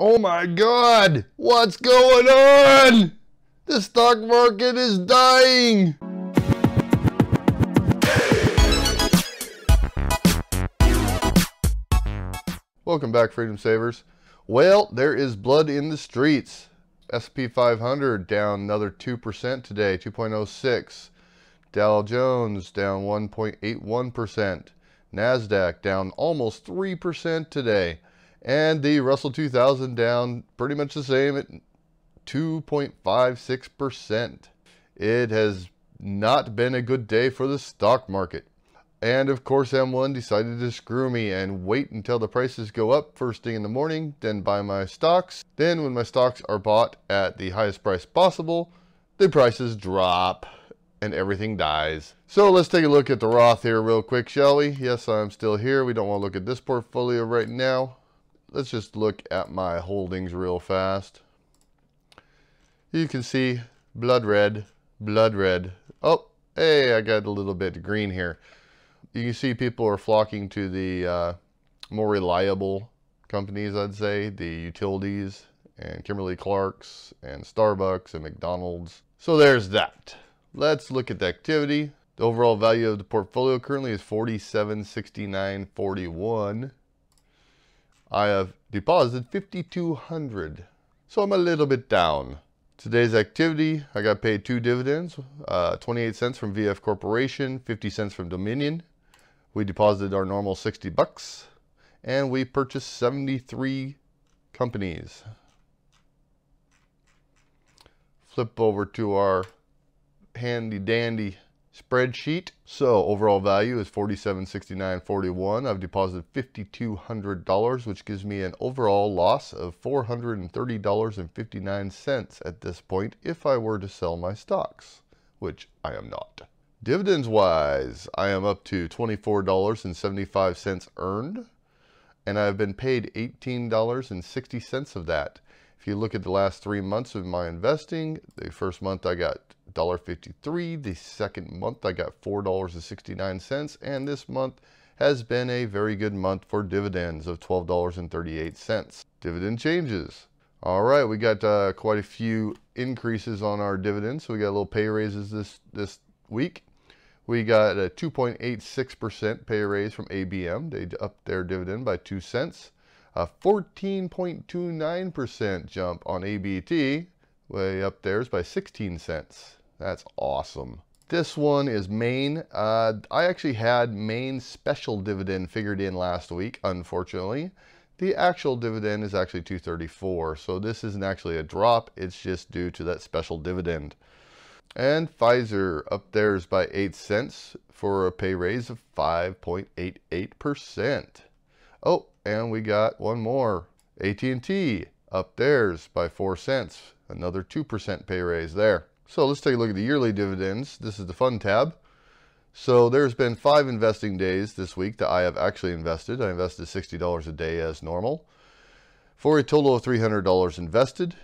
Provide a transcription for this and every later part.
Oh my God, what's going on? The stock market is dying. Welcome back, Freedom Savers. Well, there is blood in the streets. S&P 500 down another 2% today, 2.06. Dow Jones down 1.81%. NASDAQ down almost 3% today. And the Russell 2000 down pretty much the same at 2.56%. It has not been a good day for the stock market. And of course, M1 decided to screw me and wait until the prices go up first thing in the morning, then buy my stocks. Then when my stocks are bought at the highest price possible, the prices drop and everything dies. So let's take a look at the Roth here real quick, shall we? Yes, I'm still here. We don't want to look at this portfolio right now. Let's just look at my holdings real fast. You can see blood red, blood red. Oh, hey, I got a little bit of green here. You can see people are flocking to the more reliable companies, I'd say, the utilities and Kimberly-Clark's and Starbucks and McDonald's. So there's that. Let's look at the activity. The overall value of the portfolio currently is $47.6941. I have deposited $5,200, so I'm a little bit down. Today's activity, I got paid 2 dividends, 28 cents from VF Corporation, 50 cents from Dominion. We deposited our normal 60 bucks, and we purchased 73 companies. Flip over to our handy dandy spreadsheet. So overall value is $47.6941. I've deposited $5,200, which gives me an overall loss of $430.59 at this point if I were to sell my stocks, which I am not. Dividends wise, I am up to $24.75 earned, and I've been paid $18.60 of that. If you look at the last 3 months of my investing, the first month I got $1.53, the second month I got $4.69, and this month has been a very good month for dividends of $12.38. Dividend changes. All right, we got quite a few increases on our dividends, so we got a little pay raises this week. We got a 2.86% pay raise from ABM. They upped their dividend by 2 cents. A 14.29% jump on ABT, way up theirs by 16 cents. That's awesome. This one is Maine. I actually had Maine special dividend figured in last week, unfortunately. The actual dividend is actually $2.34, so this isn't actually a drop, it's just due to that special dividend. And Pfizer up theirs by 8 cents for a pay raise of 5.88%. Oh, and we got one more. AT&T up theirs by 4 cents. Another 2% pay raise there. So let's take a look at the yearly dividends. This is the fun tab. So there's been 5 investing days this week that I have actually invested. I invested $60 a day as normal. For a total of $300 invested,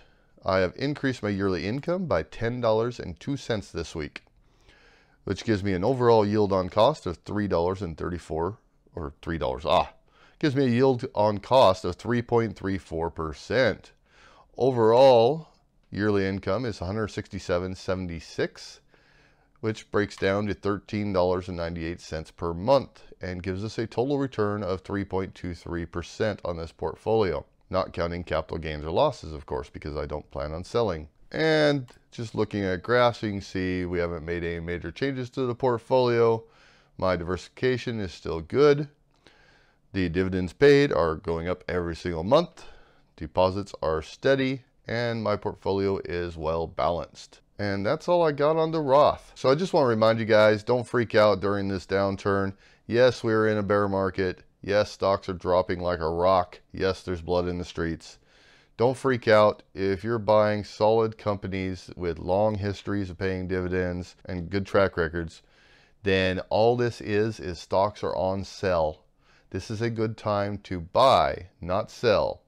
I have increased my yearly income by $10.02 this week, which gives me an overall yield on cost of $3.34, or $3, gives me a yield on cost of 3.34%. Overall, yearly income is $167.76, which breaks down to $13.98 per month and gives us a total return of 3.23% on this portfolio. Not counting capital gains or losses, of course, because I don't plan on selling. And just looking at graphs, you can see we haven't made any major changes to the portfolio. My diversification is still good. The dividends paid are going up every single month. Deposits are steady, and my portfolio is well balanced. And that's all I got on the Roth. So I just want to remind you guys, don't freak out during this downturn. Yes, we're in a bear market. Yes, stocks are dropping like a rock. Yes, there's blood in the streets. Don't freak out. If you're buying solid companies with long histories of paying dividends and good track records, then all this is stocks are on sell. This is a good time to buy, not sell.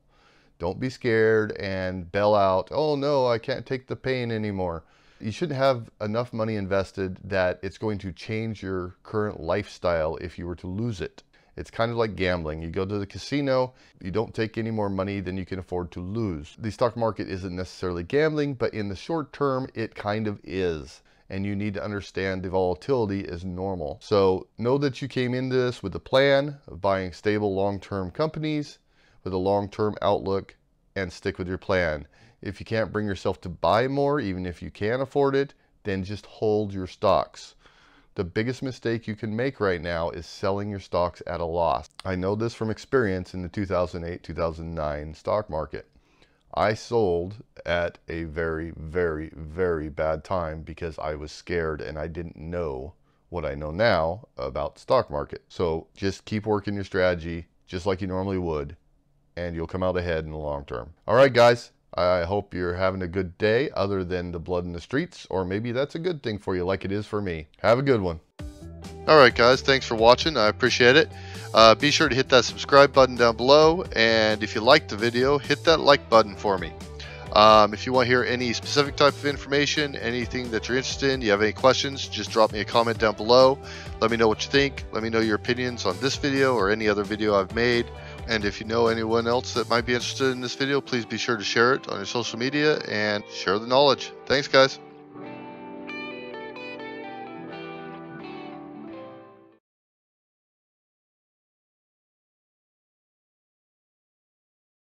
Don't be scared and bail out. Oh no, I can't take the pain anymore. You shouldn't have enough money invested that it's going to change your current lifestyle if you were to lose it. It's kind of like gambling. You go to the casino, you don't take any more money than you can afford to lose. The stock market isn't necessarily gambling, but in the short term, it kind of is. And you need to understand the volatility is normal. So know that you came into this with a plan of buying stable long-term companies with a long-term outlook, and stick with your plan. If you can't bring yourself to buy more, even if you can afford it, then just hold your stocks. The biggest mistake you can make right now is selling your stocks at a loss. I know this from experience in the 2008-2009 stock market. I sold at a very, very, very bad time because I was scared and I didn't know what I know now about stock market. So just keep working your strategy just like you normally would, and you'll come out ahead in the long term. All right, guys, I hope you're having a good day other than the blood in the streets, or maybe that's a good thing for you like it is for me. Have a good one. All right, guys, thanks for watching. I appreciate it. Be sure to hit that subscribe button down below, and if you liked the video, hit that like button for me. If you want to hear any specific type of information, anything that you're interested in, you have any questions, just drop me a comment down below. Let me know what you think. Let me know your opinions on this video or any other video I've made. And if you know anyone else that might be interested in this video, please be sure to share it on your social media and share the knowledge. Thanks, guys.